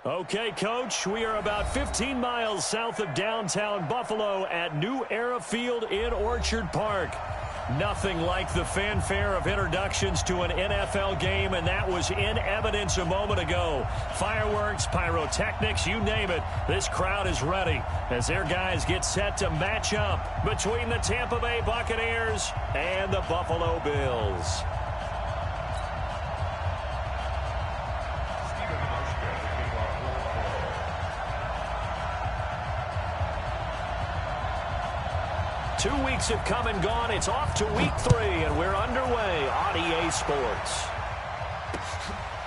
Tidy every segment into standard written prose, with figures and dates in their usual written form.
Okay, Coach, we are about 15 miles south of downtown Buffalo at New Era Field in Orchard Park. Nothing like the fanfare of introductions to an NFL game, and that was in evidence a moment ago. Fireworks, pyrotechnics, you name it. This crowd is ready as their guys get set to match up between the Tampa Bay Buccaneers and the Buffalo Bills. Two weeks have come and gone. It's off to week 3, and we're underway on EA Sports.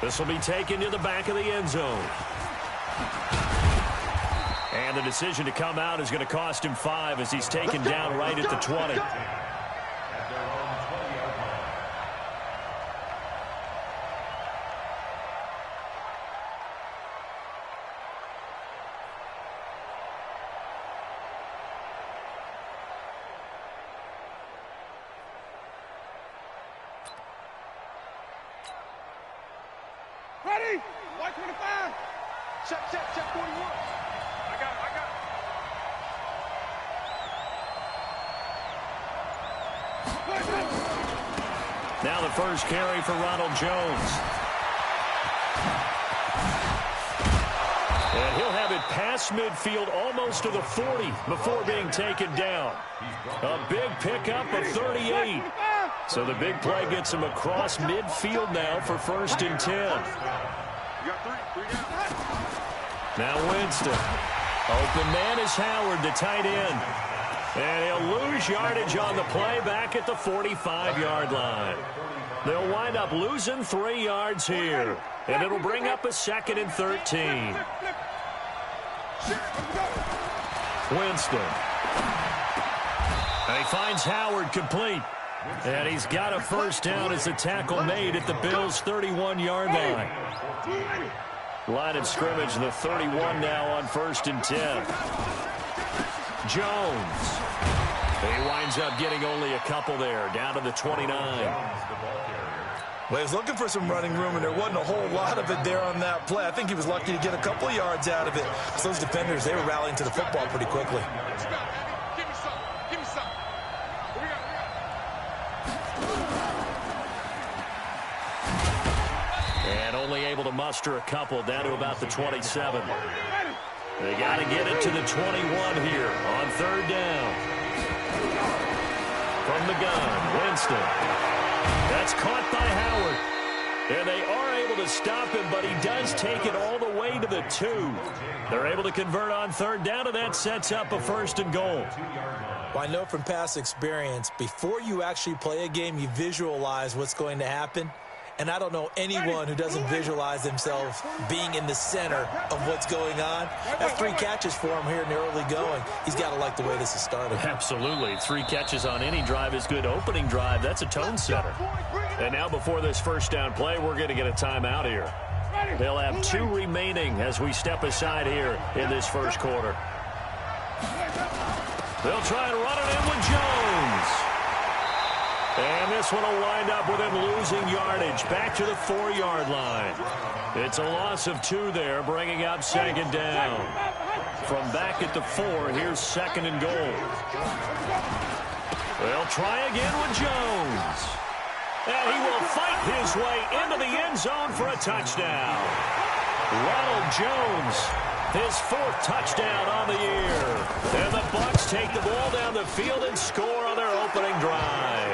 This will be taken to the back of the end zone. And the decision to come out is going to cost him 5 as he's taken down right at the 20. Ready? White 25. Check 41. I got it. Now the first carry for Ronald Jones. And he'll have it past midfield almost to the 40 before being taken down. A big pickup of 38. So the big play gets him across midfield now for 1st and 10. Now Winston. Open man is Howard, the tight end. And he'll lose yardage on the play back at the 45-yard line. They'll wind up losing 3 yards here. And it'll bring up a 2nd and 13. Winston. And he finds Howard complete. And he's got a first down as a tackle made at the Bills' 31-yard line. Line of scrimmage, the 31 now on 1st and 10. Jones. He winds up getting only a couple there, down to the 29. Well, he was looking for some running room, and there wasn't a whole lot of it there on that play. I think he was lucky to get a couple of yards out of it. So those defenders, they were rallying to the football pretty quickly. And only able to muster a couple, down to about the 27. They got to get it to the 21 here on 3rd down. From the gun, Winston. That's caught by Howard. And they are able to stop him, but he does take it all the way to the 2. They're able to convert on 3rd down, and that sets up a 1st and goal. Well, I know from past experience, before you actually play a game, you visualize what's going to happen. And I don't know anyone who doesn't visualize themselves being in the center of what's going on. That's 3 catches for him here in the early going. He's got to like the way this is started. Absolutely. 3 catches on any drive is good. Opening drive, that's a tone setter. And now before this first down play, we're going to get a timeout here. They'll have 2 remaining as we step aside here in this first quarter. They'll try and run it in with Jones. And this one will wind up with him losing yardage back to the 4-yard line. It's a loss of 2 there, bringing up 2nd down. From back at the 4, here's 2nd and goal. They'll try again with Jones. And he will fight his way into the end zone for a touchdown. Ronald Jones, his 4th touchdown on the year. And the Bucs take the ball down the field and score on their opening drive.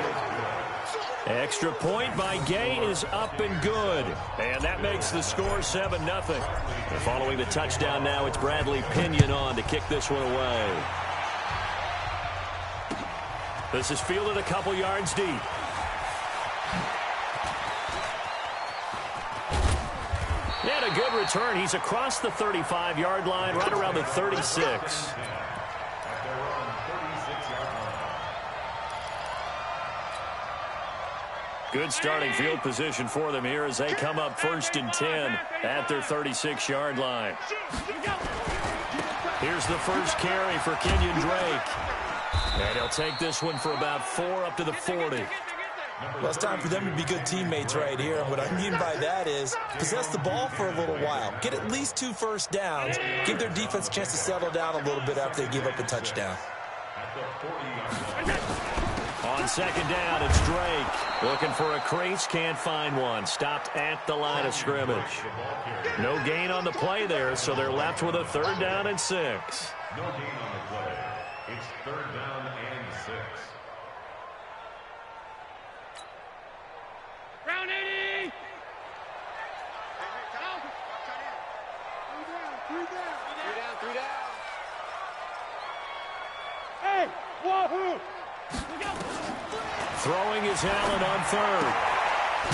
Extra point by Gay is up and good. And that makes the score 7-0. And following the touchdown now, it's Bradley Pinion on to kick this one away. This is fielded a couple yards deep. And a good return. He's across the 35-yard line, right around the 36. Good starting field position for them here as they come up 1st and 10 at their 36-yard line. Here's the first carry for Kenyon Drake. And he'll take this one for about 4 up to the 40. Well, it's time for them to be good teammates right here. And what I mean by that is possess the ball for a little while. Get at least 2 first downs. Give their defense a chance to settle down a little bit after they give up a touchdown. On second down, it's Drake. Looking for a crease, can't find one. Stopped at the line of scrimmage. No gain on the play there, so they're left with a 3rd down and 6. No gain on the play. It's 3rd down and 6. Round 80! Three down. Hey, wahoo! Throwing is Allen on 3rd.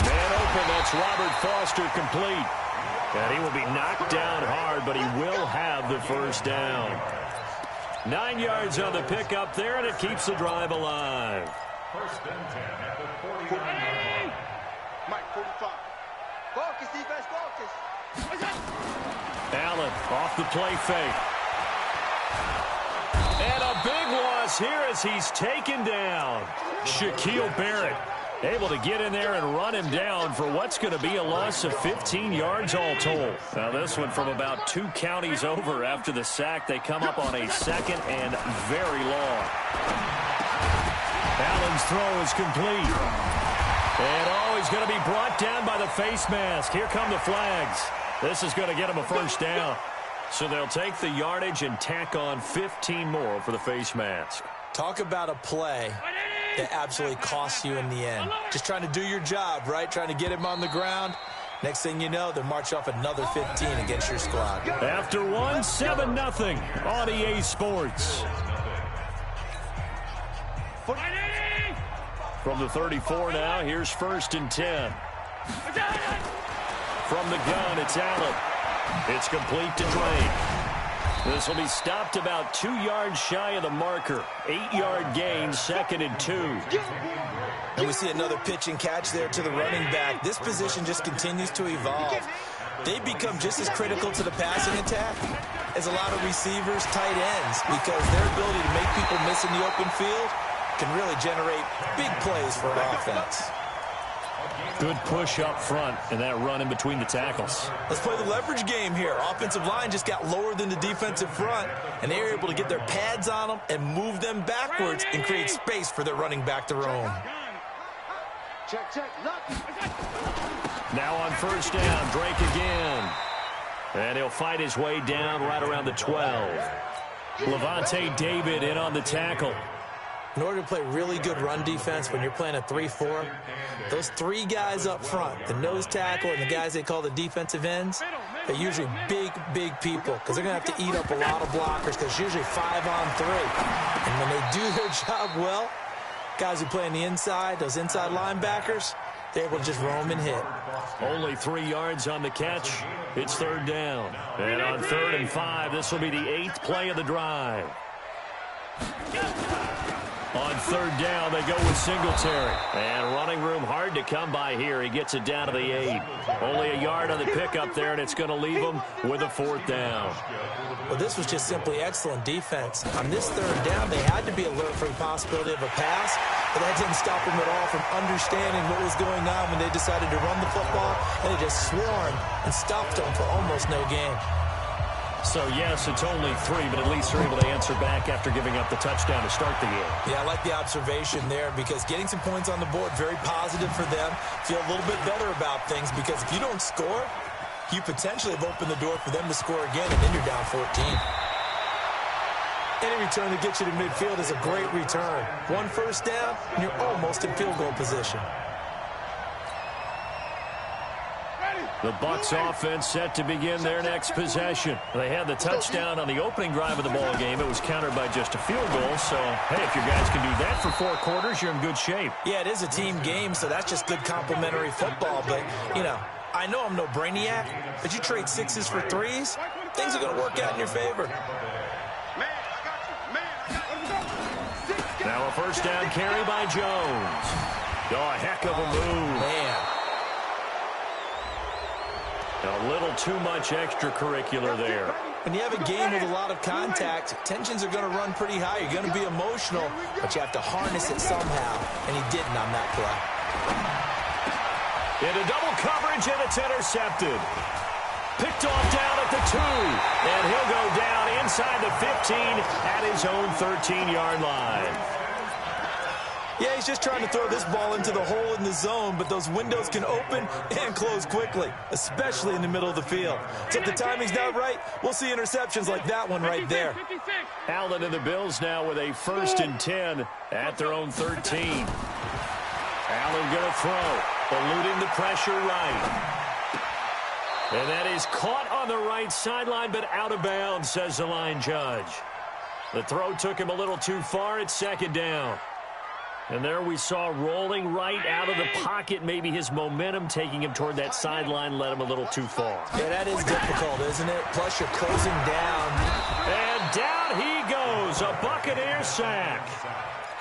Man open, that's Robert Foster complete. And he will be knocked down hard, but he will have the 1st down. 9 yards on the pickup there, and it keeps the drive alive. 1st and 10 at the 49-yard line. Mike, 45. Focus, defense, focus. Allen off the play fake. And a big loss here as he's taken down. Shaquille Barrett able to get in there and run him down for what's going to be a loss of 15 yards all told. Now this one from about 2 counties over after the sack. They come up on a 2nd and very long. Allen's throw is complete. And he's going to be brought down by the face mask. Here come the flags. This is going to get him a 1st down. So they'll take the yardage and tack on 15 more for the face mask. Talk about a play that absolutely costs you in the end. Just trying to do your job, right? Trying to get him on the ground. Next thing you know, they'll march off another 15 against your squad. After 1, 7-0 on EA Sports. From the 34 now, here's 1st and 10. From the gun, it's Allen. It's complete to Drake. This will be stopped about 2 yards shy of the marker. 8-yard gain, 2nd and 2. And we see another pitch and catch there to the running back. This position just continues to evolve. They become just as critical to the passing attack as a lot of receivers, tight ends, because their ability to make people miss in the open field can really generate big plays for an offense. Good push up front and that run in between the tackles. Let's play the leverage game here. Offensive line just got lower than the defensive front, and they were able to get their pads on them and move them backwards and create space for their running back to roam. Now on 1st down, Drake again. And he'll fight his way down right around the 12. Levante David in on the tackle. In order to play really good run defense when you're playing a 3-4, those 3 guys up front, the nose tackle and the guys they call the defensive ends, they're usually big people because they're going to have to eat up a lot of blockers because it's usually 5-on-3. And when they do their job well, guys who play on the inside, those inside linebackers, they're able to just roam and hit. Only 3 yards on the catch. It's 3rd down. And on 3rd and 5, this will be the 8th play of the drive. On 3rd down, they go with Singletary. And running room hard to come by here. He gets it down to the 8. Only a yard on the pickup there, and it's going to leave him with a 4th down. Well, this was just simply excellent defense. On this 3rd down, they had to be alert for the possibility of a pass, but that didn't stop them at all from understanding what was going on when they decided to run the football, and they just swarmed and stopped them for almost no gain. So, yes, it's only 3, but at least they're able to answer back after giving up the touchdown to start the game. Yeah, I like the observation there because getting some points on the board, very positive for them. Feel a little bit better about things because if you don't score, you potentially have opened the door for them to score again, and then you're down 14. Any return that gets you to midfield is a great return. 1 first down, and you're almost in field goal position. The Bucs offense set to begin their next possession. They had the touchdown on the opening drive of the ball game. It was countered by just a field goal. So, hey, if your guys can do that for 4 quarters, you're in good shape. Yeah, it is a team game, so that's just good complementary football. But, you know, I know I'm no brainiac, but you trade 6s for 3s, things are going to work out in your favor. Now a 1st down carry by Jones. Oh, a heck of a move. Man. A little too much extracurricular there. When you have a game with a lot of contact, tensions are going to run pretty high. You're going to be emotional, but you have to harness it somehow, and he didn't on that play. Into double coverage, and it's intercepted. Picked off down at the 2, and he'll go down inside the 15 at his own 13-yard line. Yeah, he's just trying to throw this ball into the hole in the zone, but those windows can open and close quickly, especially in the middle of the field. So if the timing's not right, we'll see interceptions like that one right there. Allen and the Bills now with a 1st and 10 at their own 13. Allen going to throw, eluding the pressure right. And that is caught on the right sideline, but out of bounds, says the line judge. The throw took him a little too far. It's 2nd down. And there we saw rolling right out of the pocket. Maybe his momentum taking him toward that sideline led him a little too far. Yeah, that is difficult, isn't it? Plus, you're closing down. And down he goes. A Buccaneer sack.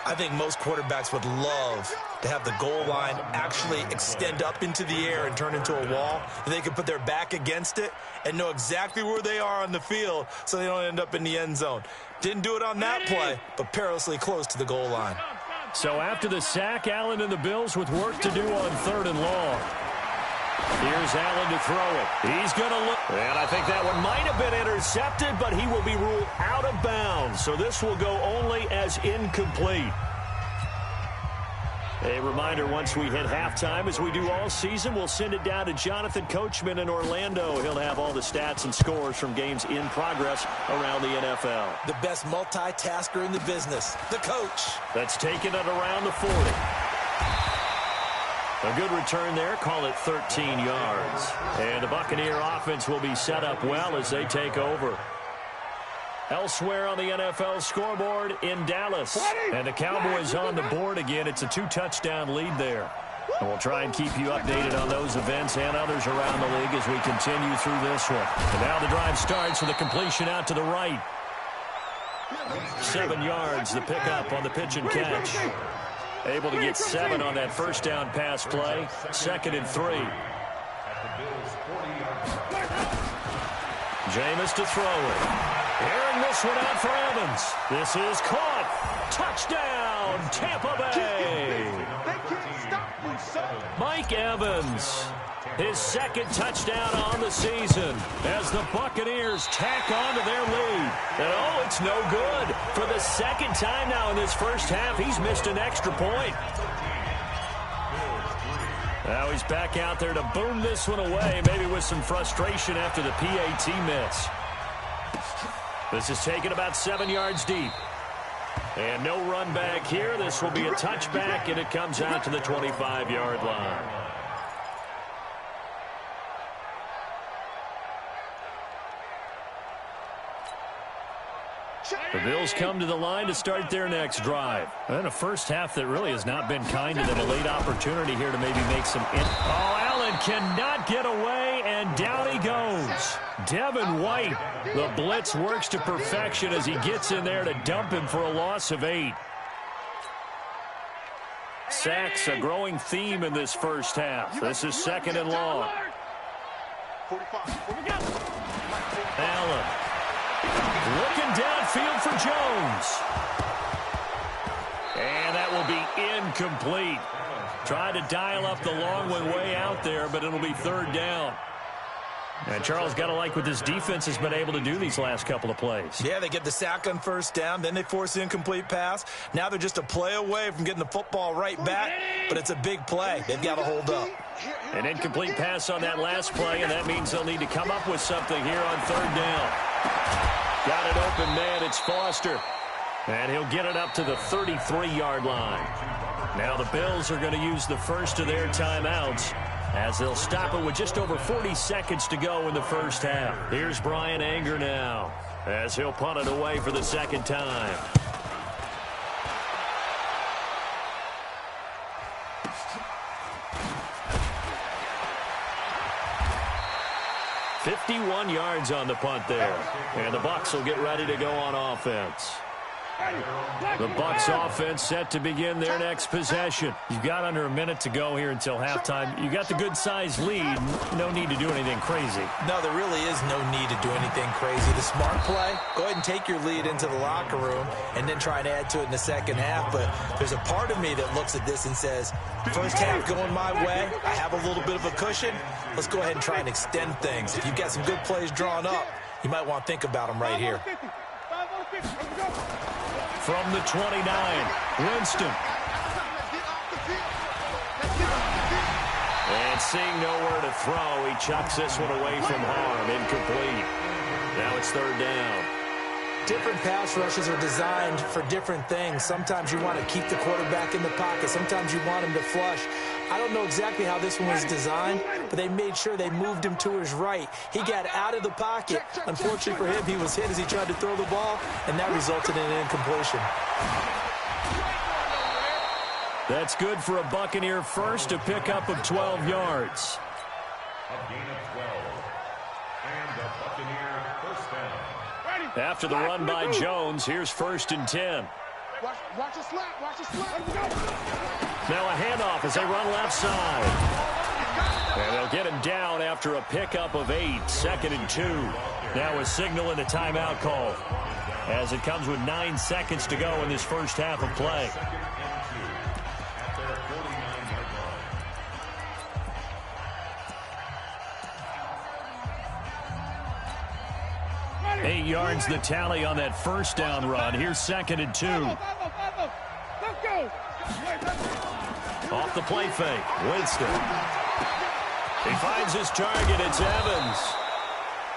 I think most quarterbacks would love to have the goal line actually extend up into the air and turn into a wall. They could put their back against it and know exactly where they are on the field so they don't end up in the end zone. Didn't do it on that play, but perilously close to the goal line. So after the sack, Allen and the Bills with work to do on 3rd and long. Here's Allen to throw it. He's going to look. And I think that one might have been intercepted, but he will be ruled out of bounds. So this will go only as incomplete. A reminder, once we hit halftime, as we do all season, we'll send it down to Jonathan Coachman in Orlando. He'll have all the stats and scores from games in progress around the NFL. The best multitasker in the business, the coach. That's taken it around the 40. A good return there. Call it 13 yards. And the Buccaneer offense will be set up well as they take over. Elsewhere on the NFL scoreboard in Dallas. And the Cowboys on the board again. It's a 2-touchdown lead there. And we'll try and keep you updated on those events and others around the league as we continue through this one. And now the drive starts with a completion out to the right. 7 yards, the pickup on the pitch and catch. Able to get 7 on that 1st down pass play. 2nd and 3. Jameis to throw it. Airing this one out for Evans. This is caught. Touchdown, Tampa Bay. Mike Evans, his 2nd touchdown on the season as the Buccaneers tack on to their lead. And oh, it's no good. For the 2nd time now in this first half, he's missed an extra point. Now he's back out there to boom this one away, maybe with some frustration after the PAT miss. This is taken about 7 yards deep. And no run back here. This will be a touchback, and it comes out to the 25-yard line. The Bills come to the line to start their next drive. And a first half that really has not been kind to them. A late opportunity here to maybe make some... Oh, Allen cannot get away, and down he goes. Devin White, the blitz works to perfection as he gets in there to dump him for a loss of 8. Sacks, a growing theme in this first half. This is 2nd and long. Allen. Looking downfield for Jones. And that will be incomplete. Tried to dial up the long one way out there, but it'll be 3rd down. And Charles, got to like what this defense has been able to do these last couple of plays. Yeah, they get the sack on 1st down, then they force the incomplete pass. Now they're just a play away from getting the football right back, but it's a big play. They've got to hold up. An incomplete pass on that last play, and that means they'll need to come up with something here on 3rd down. Got it open, man. It's Foster. And he'll get it up to the 33-yard line. Now the Bills are going to use the first of their timeouts as they'll stop it with just over 40 seconds to go in the first half. Here's Brian Anger now as he'll punt it away for the 2nd time. ...51 yards on the punt there. And the Bucs will get ready to go on offense. The Bucs offense set to begin their next possession. You've got under a minute to go here until halftime. You got the good-sized lead. No need to do anything crazy. No, there really is no need to do anything crazy. The smart play, go ahead and take your lead into the locker room and then try and add to it in the second half. But there's a part of me that looks at this and says, first half going my way, I have a little bit of a cushion. Let's go ahead and try and extend things. If you've got some good plays drawn up, you might want to think about them right here. From the 29, Winston. And seeing nowhere to throw, he chucks this one away from harm. Incomplete. Now it's third down. Different pass rushes are designed for different things. Sometimes you want to keep the quarterback in the pocket. Sometimes you want him to flush. I don't know exactly how this one was designed, but they made sure they moved him to his right. He got out of the pocket. Unfortunately for him, he was hit as he tried to throw the ball, and that resulted in an incompletion. That's good for a Buccaneer first, a pickup of 12 yards. A gain of 12. And a Buccaneer first down. After the run by Jones, here's 1st and 10. Watch the slap. Watch the slap. Now a handoff as they run left side. And they'll get him down after a pickup of 8. 2nd and 2. Now a signal and a timeout call as it comes with 9 seconds to go in this first half of play. 8 yards the tally on that first down run. Here's 2nd and 2. Off the play fake. Winston. He finds his target. It's Evans.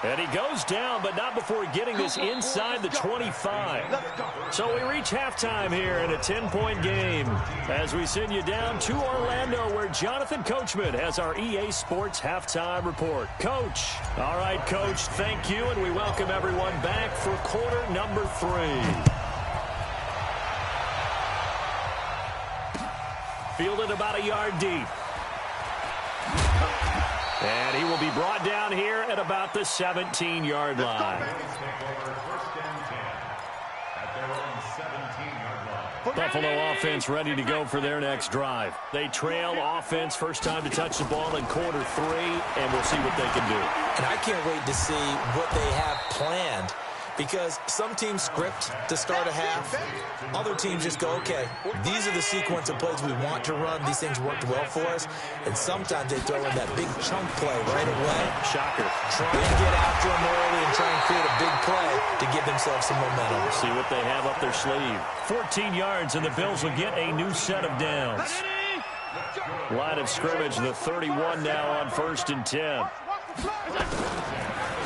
And he goes down, but not before getting this inside the 25. So we reach halftime here in a 10-point game as we send you down to Orlando, where Jonathan Coachman has our EA Sports halftime report. Coach. All right, Coach, thank you, and we welcome everyone back for quarter number 3. Fielded about a yard deep. And he will be brought down here at about the 17-yard line. Buffalo offense ready to go for their next drive. They trail offense, first time to touch the ball in quarter 3, and we'll see what they can do. And I can't wait to see what they have planned, because some teams script to start a half. Other teams just go, okay, these are the sequence of plays we want to run. These things worked well for us. And sometimes they throw in that big chunk play right away. Shocker. Try and get after them early and try and create a big play to give themselves some momentum. See what they have up their sleeve. 14 yards, and the Bills will get a new set of downs. Line of scrimmage, the 31 now on 1st and 10.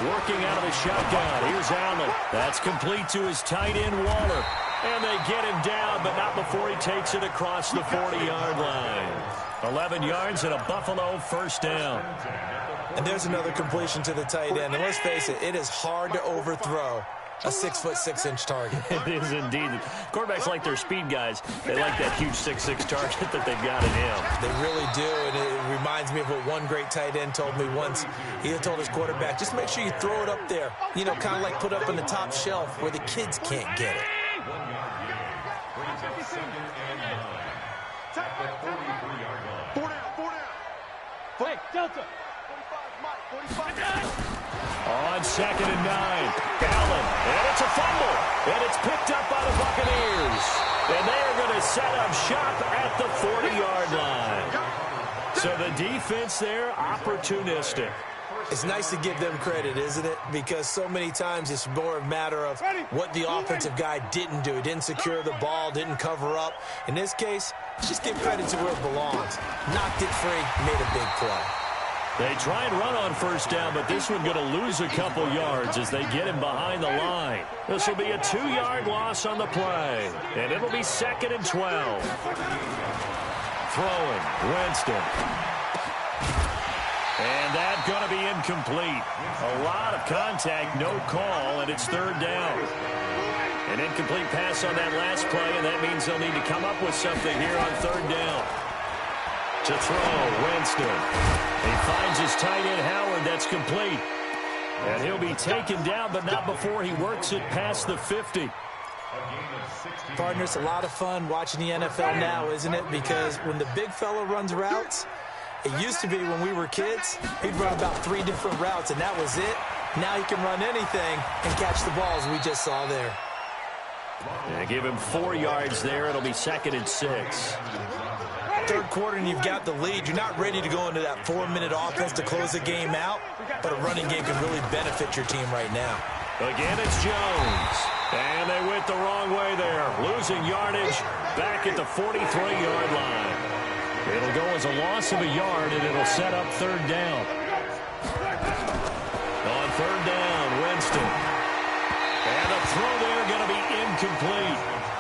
Working out of the shotgun. Here's Allen. That's complete to his tight end, Waller. And they get him down, but not before he takes it across the 40-yard line. 11 yards and a Buffalo first down. And there's another completion to the tight end. And let's face it, it is hard to overthrow a 6'6" target. It is indeed. Quarterbacks like their speed guys. They like that huge 6'6" target that they've got in him. They really do, and it reminds me of what one great tight end told me once. He told his quarterback, just make sure you throw it up there. You know, kind of like put up on the top shelf where the kids can't get it. Hey, Delta. 45, Mike. 45. On 2nd and 9, Allen, and it's a fumble, and it's picked up by the Buccaneers. And they are going to set up shop at the 40-yard line. So the defense there, opportunistic. It's nice to give them credit, isn't it? Because so many times it's more a matter of what the offensive guy didn't do. He didn't secure the ball, didn't cover up. In this case, just give credit to where it belongs. Knocked it free, made a big play. They try and run on first down, but this one going to lose a couple yards as they get him behind the line. This will be a 2-yard loss on the play, and it'll be 2nd and 12. Throwing, Winston. And that's going to be incomplete. A lot of contact, no call, and it's 3rd down. An incomplete pass on that last play, and that means they'll need to come up with something here on 3rd down. To throw, Winston. He finds his tight end, Howard. That's complete. And he'll be taken down, but not before he works it past the 50. Partner, it's a lot of fun watching the NFL now, isn't it? Because when the big fella runs routes, it used to be when we were kids, he'd run about 3 different routes, and that was it. Now he can run anything and catch the balls we just saw there. Yeah, give him 4 yards there. It'll be 2nd and 6. Third quarter and you've got the lead. You're not ready to go into that 4-minute offense to close the game out, but a running game can really benefit your team right now. Again, it's Jones. And they went the wrong way there. Losing yardage back at the 43-yard line. It'll go as a loss of a yard, and it'll set up 3rd down. On 3rd down, Winston. And the throw there going to be incomplete.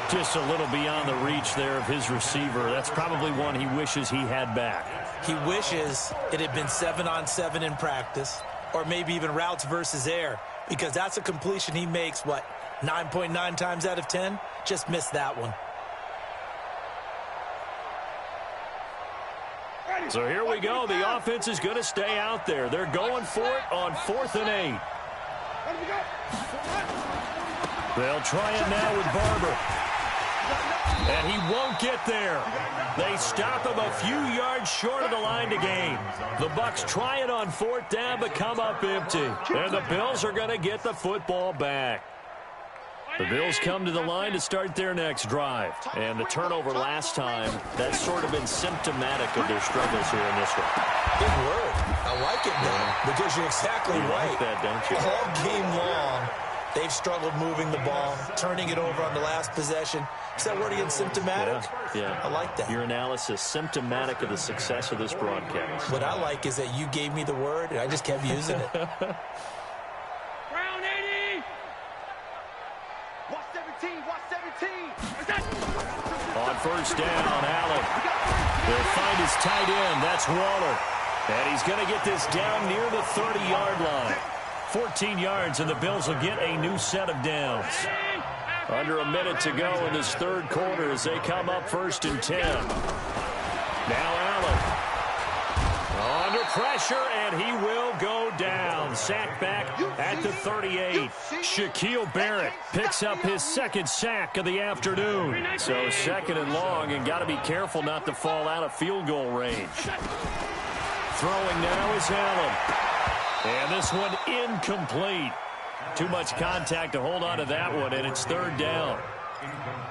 Just a little beyond the reach there of his receiver. That's probably one he wishes he had back. He wishes it had been 7-on-7 in practice, or maybe even routes versus air, because that's a completion he makes, 9.9 times out of 10? Just missed that one. So here we go. The offense is going to stay out there. They're going for it on 4th and 8. They'll try it now with Barber. And he won't get there. They stop him a few yards short of the line to gain. The Bucs try it on 4th down, but come up empty. And the Bills are going to get the football back. The Bills come to the line to start their next drive. And the turnover last time, that's sort of been symptomatic of their struggles here in this one. Good word. I like it now, because you're exactly right. Like that, don't you? All game long, they've struggled moving the ball, turning it over on the last possession. Is that word again, symptomatic? Yeah. I like that. Your analysis, symptomatic of the success of this broadcast. What I like is that you gave me the word, and I just kept using it. Round 80. Watch 17. Watch 17. On 1st down, Allen. They'll find his tight end. That's Waller. And he's going to get this down near the 30-yard line. 14 yards, and the Bills will get a new set of downs. Under a minute to go in this 3rd quarter as they come up 1st and 10. Now Allen. Under pressure, and he will go down. Sacked back at the 38. Shaquille Barrett picks up his 2nd sack of the afternoon. So 2nd and long, and got to be careful not to fall out of field goal range. Throwing now is Allen. And this one incomplete. Too much contact to hold on to that one, and it's 3rd down.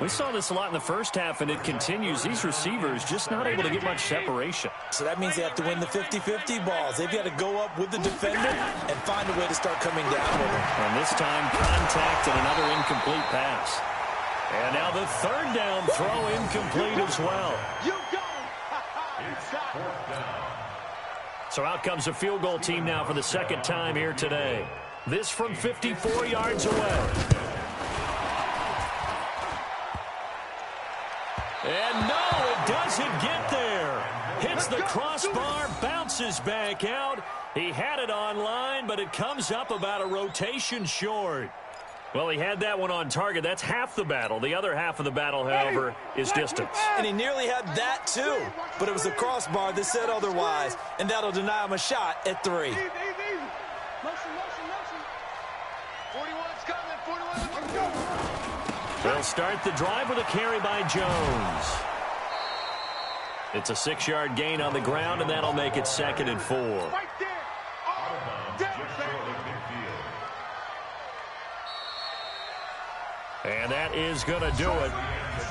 We saw this a lot in the first half, and it continues. These receivers just not able to get much separation. So that means they have to win the 50-50 balls. They've got to go up with the defender and find a way to start coming down with them. And this time, contact and another incomplete pass. And now the 3rd down throw incomplete as well. You got him. So out comes the field goal team now for the 2nd time here today. This from 54 yards away. And no, it doesn't get there. Hits the crossbar, bounces back out. He had it on line, but it comes up about a rotation short. Well, he had that one on target. That's half the battle. The other half of the battle, however, is distance. And he nearly had that, too. But it was the crossbar that said otherwise, and that'll deny him a shot at 3. Easy. Motion. 41's coming. 41's coming. They'll start the drive with a carry by Jones. It's a 6-yard gain on the ground, and that'll make it 2nd and 4. Right there. And that is going to do it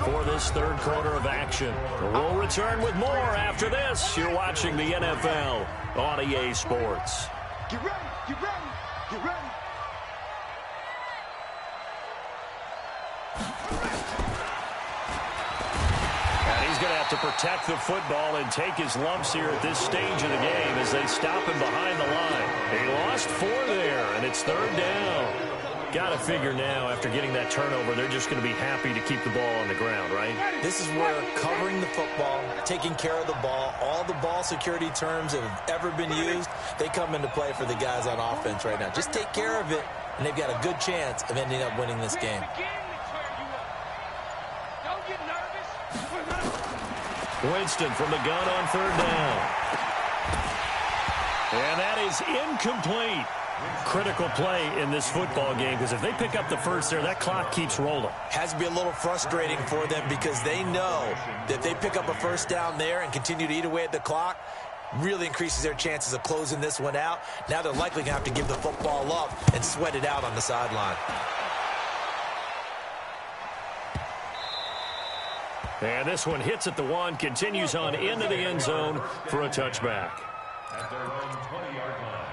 for this 3rd quarter of action. We'll return with more after this. You're watching the NFL on EA Sports. Get ready. And he's going to have to protect the football and take his lumps here at this stage of the game as they stop him behind the line. He lost 4 there, and it's 3rd down. Got to figure now, after getting that turnover, they're just going to be happy to keep the ball on the ground, right? This is where covering the football, taking care of the ball, all the ball security terms that have ever been used, they come into play for the guys on offense right now. Just take care of it, and they've got a good chance of ending up winning this game. Winston from the gun on 3rd down. And that is incomplete. Critical play in this football game, because if they pick up the first there, that clock keeps rolling. Has to be a little frustrating for them because they know that if they pick up a first down there and continue to eat away at the clock, really increases their chances of closing this one out. Now they're likely going to have to give the football up and sweat it out on the sideline. And this one hits at the 1, continues on into the end zone for a touchback. At their own 20-yard line.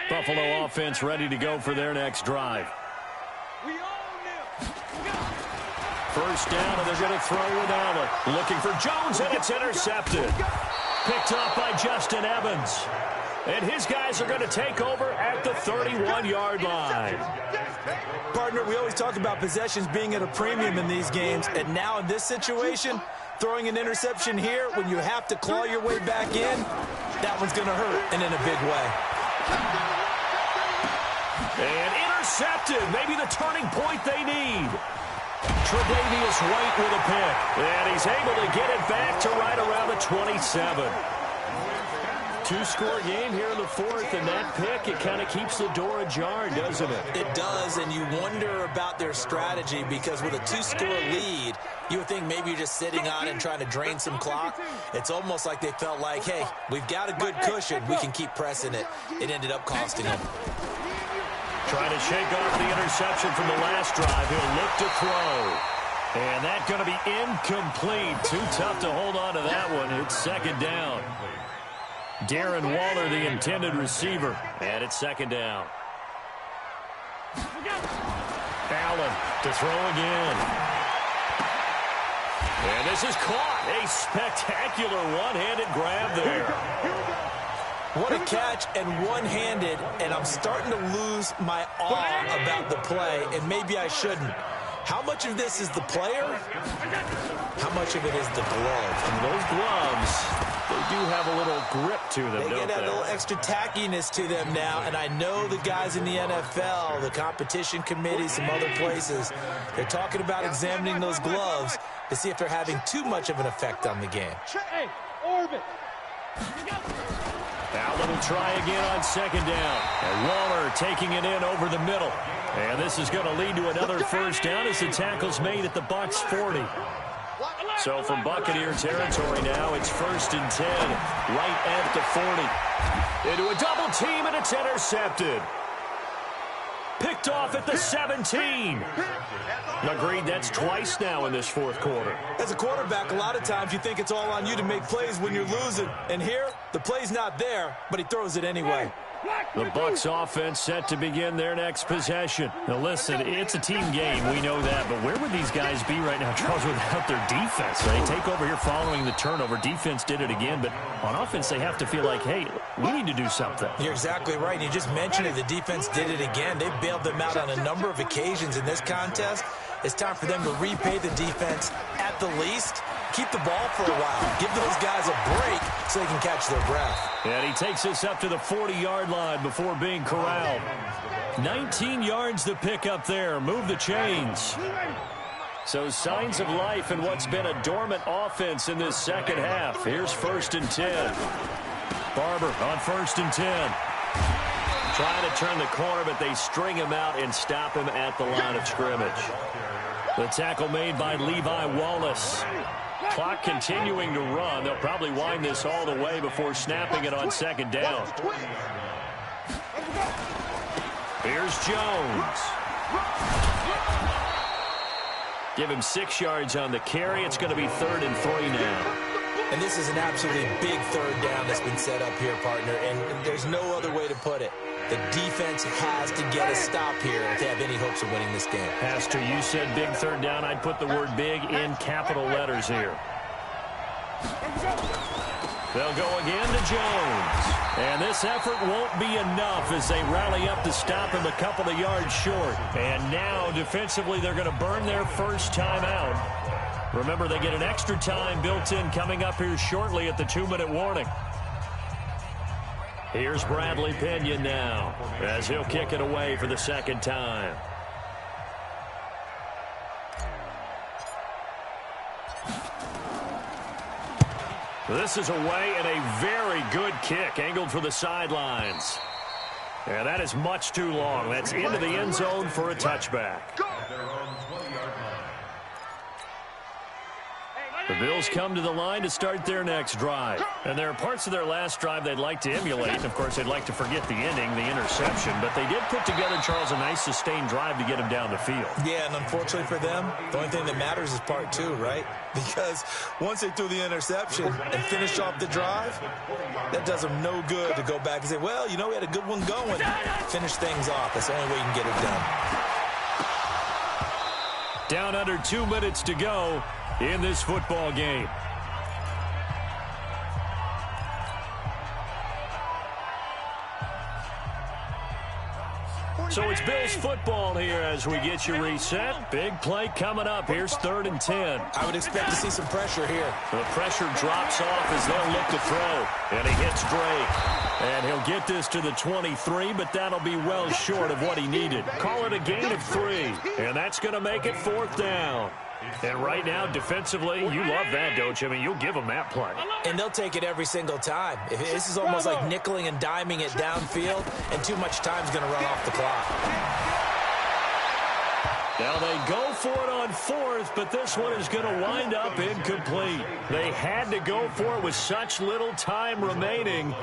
Buffalo offense ready to go for their next drive. First down, and they're going to throw with Allen. Looking for Jones, and it's intercepted. Picked up by Justin Evans. And his guys are going to take over at the 31-yard line. Partner, we always talk about possessions being at a premium in these games, and now in this situation, throwing an interception here when you have to claw your way back in, that one's going to hurt, and in a big way. And intercepted, maybe the turning point they need. Tre'Davious White with a pick, and he's able to get it back to right around the 27. Two-score game here in the fourth, and that pick, it kind of keeps the door ajar, doesn't it? It does, and you wonder about their strategy because with a two-score lead, you would think maybe you're just sitting on it and trying to drain some clock. It's almost like they felt like, hey, we've got a good cushion. We can keep pressing it. It ended up costing them. Trying to shake off the interception from the last drive. He'll look to throw. And that's going to be incomplete. Too tough to hold on to that one. It's second down. Darren Waller, the intended receiver. And it's second down. Allen to throw again. And this is caught. A spectacular one-handed grab there. What a catch and one-handed, and I'm starting to lose my awe about the play, and maybe I shouldn't. How much of this is the player? How much of it is the gloves? And those gloves, they do have a little grip to them, They don't get they? a little extra tackiness to them now, and I know the guys in the NFL, the competition committee, some other places, they're talking about examining those gloves to see if they're having too much of an effect on the game. Hey, orbit. Allen will try again on second down. And Waller taking it in over the middle. And this is going to lead to another first down as the tackle's made at the Bucs 40. So from Buccaneer territory now, it's 1st and 10, right at the 40. Into a double team, and it's intercepted. Picked off at the 17. Agreed, that's twice now in this fourth quarter. As a quarterback, a lot of times you think it's all on you to make plays when you're losing. And here, the play's not there, but he throws it anyway. The Bucs offense set to begin their next possession. Now listen, it's a team game, we know that, but where would these guys be right now, Charles, without their defense? They take over here following the turnover. Defense did it again, but on offense they have to feel like, hey, we need to do something. You're exactly right. You just mentioned it. The defense did it again. They bailed them out on a number of occasions in this contest. It's time for them to repay the defense at the least. Keep the ball for a while. Give those guys a break so they can catch their breath. And he takes us up to the 40-yard line before being corralled. 19 yards to pick up there. Move the chains. So signs of life in what's been a dormant offense in this second half. Here's 1st and 10. Barber on 1st and 10. Trying to turn the corner, but they string him out and stop him at the line of scrimmage. The tackle made by Levi Wallace. Clock continuing to run. They'll probably wind this all the way before snapping it on second down. Here's Jones. Give him 6 yards on the carry. It's going to be 3rd and 3 now. And this is an absolutely big third down that's been set up here, partner, and there's no other way to put it. The defense has to get a stop here if they have any hopes of winning this game. Pastor, you said big third down. I'd put the word big in capital letters here. They'll go again to Jones. And this effort won't be enough as they rally up to stop him a couple of yards short. And now, defensively, they're going to burn their first time out. Remember, they get an extra time built in coming up here shortly at the 2-minute warning. Here's Bradley Pinion now as he'll kick it away for the second time. This is away and a very good kick angled for the sidelines. And that is much too long. That's into the end zone for a touchback. The Bills come to the line to start their next drive. And there are parts of their last drive they'd like to emulate. And, of course, they'd like to forget the ending, the interception. But they did put together, Charles, a nice sustained drive to get them down the field. Yeah, and unfortunately for them, the only thing that matters is part two, right? Because once they threw the interception and finished off the drive, that does them no good to go back and say, well, you know, we had a good one going. Finish things off. That's the only way you can get it done. Down under 2 minutes to go in this football game. So it's Bills football here as we get you reset. Big play coming up. Here's 3rd and 10. I would expect to see some pressure here. The pressure drops off as they'll look to throw. And he hits Drake. And he'll get this to the 23, but that'll be well short of what he needed. Call it a gain of 3. And that's going to make it 4th down. And right now, defensively, you love that, don't you? I mean, you'll give them that play. And they'll take it every single time. This is almost like nickeling and diming it downfield, and too much time's going to run off the clock. Now they go for it on 4th, but this one is going to wind up incomplete. They had to go for it with such little time remaining.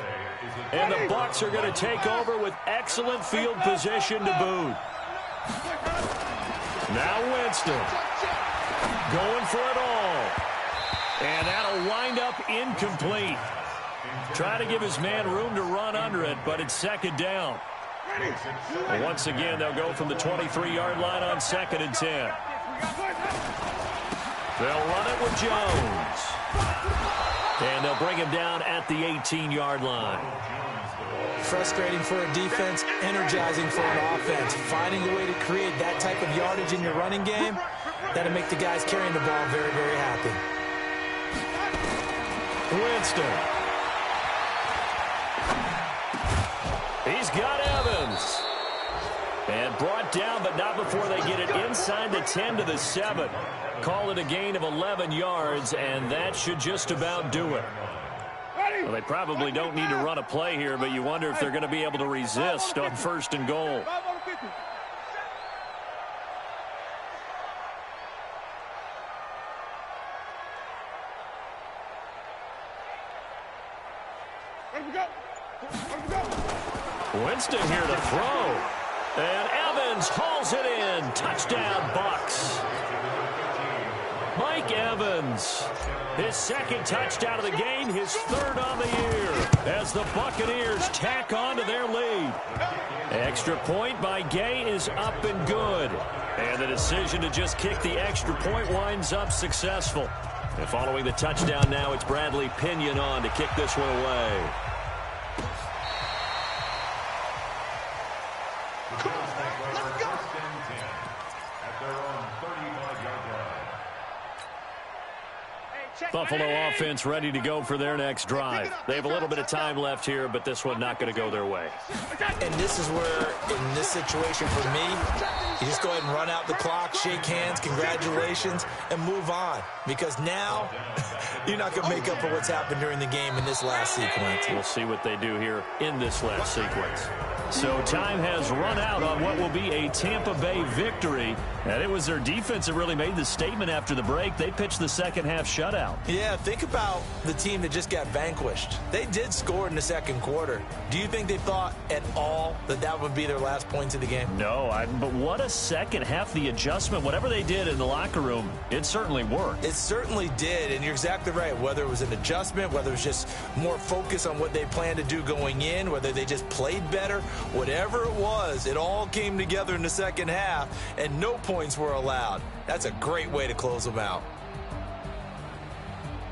And the Bucs are going to take over with excellent field position to boot. Now Winston. Going for it all. And that'll wind up incomplete. Try to give his man room to run under it, but it's 2nd down. And once again, they'll go from the 23-yard line on 2nd and 10. They'll run it with Jones. And they'll bring him down at the 18-yard line. Frustrating for a defense, energizing for an offense. Finding a way to create that type of yardage in your running game, that'll make the guys carrying the ball very, very happy. Winston. He's got Evans. And brought down, but not before they get it inside the 10 to the 7. Call it a gain of 11 yards, and that should just about do it. Well, they probably don't need to run a play here, but you wonder if they're going to be able to resist on 1st and goal. Winston here to throw. And Evans hauls it in. Touchdown, Bucs. Mike Evans. His 2nd touchdown of the game, his 3rd on the year, as the Buccaneers tack on to their lead. Extra point by Gay is up and good. And the decision to just kick the extra point winds up successful. And following the touchdown now, it's Bradley Pinion on to kick this one away. Buffalo offense ready to go for their next drive. They have a little bit of time left here, but this one not going to go their way. And this is where, in this situation for me, you just go ahead and run out the clock, shake hands, congratulations, and move on. Because now, you're not going to make up for what's happened during the game in this last sequence. We'll see what they do here in this last sequence. So time has run out on what will be a Tampa Bay victory. And it was their defense that really made the statement after the break. They pitched the second half shutout. Yeah, think about the team that just got vanquished. They did score in the 2nd quarter. Do you think they thought at all that that would be their last points of the game? No, but what a second half. The adjustment, whatever they did in the locker room, it certainly worked. It certainly did, and you're exactly right. Whether it was an adjustment, whether it was just more focus on what they planned to do going in, whether they just played better, whatever it was, it all came together in the second half, and no points were allowed. That's a great way to close them out.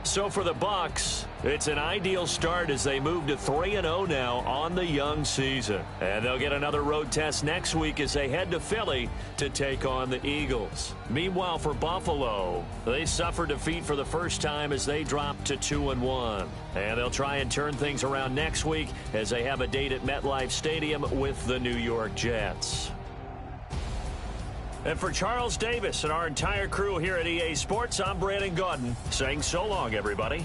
So for the Bucs, it's an ideal start as they move to 3-0 now on the young season. And they'll get another road test next week as they head to Philly to take on the Eagles. Meanwhile, for Buffalo, they suffered defeat for the first time as they dropped to 2-1. And they'll try and turn things around next week as they have a date at MetLife Stadium with the New York Jets. And for Charles Davis and our entire crew here at EA Sports, I'm Brandon Gaudin saying so long, everybody.